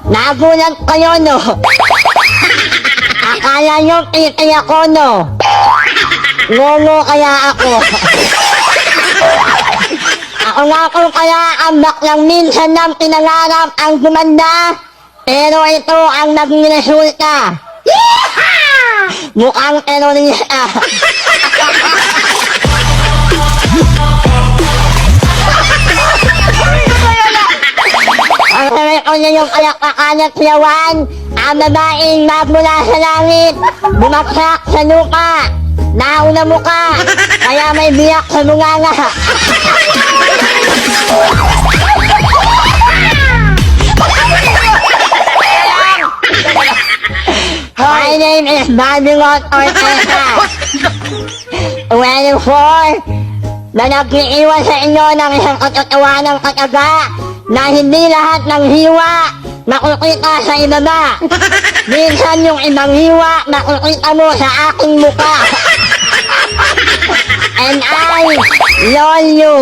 Nagulat kayo, no? Akala nyo kikay ako, no? Ngungo kaya ako. Ako nga kung kaya ang baklang minsan ng pinangarap ang gumanda, pero ito ang naging resulta. Mukhang terorista. Ang ko na yung kalakakan at siyawan, ang babaeng magmula sa langit, bumagsak sa lupa, nauna mo ka, kaya may biyak sa bunganga. My name is Babylon Ortega. 24 na nag-iiwan sa inyo ng isang katotohanang kataga na hindi lahat ng hiwa makukita sa ibaba. Minsan yung ibang hiwa makukita mo sa aking muka. And I love you.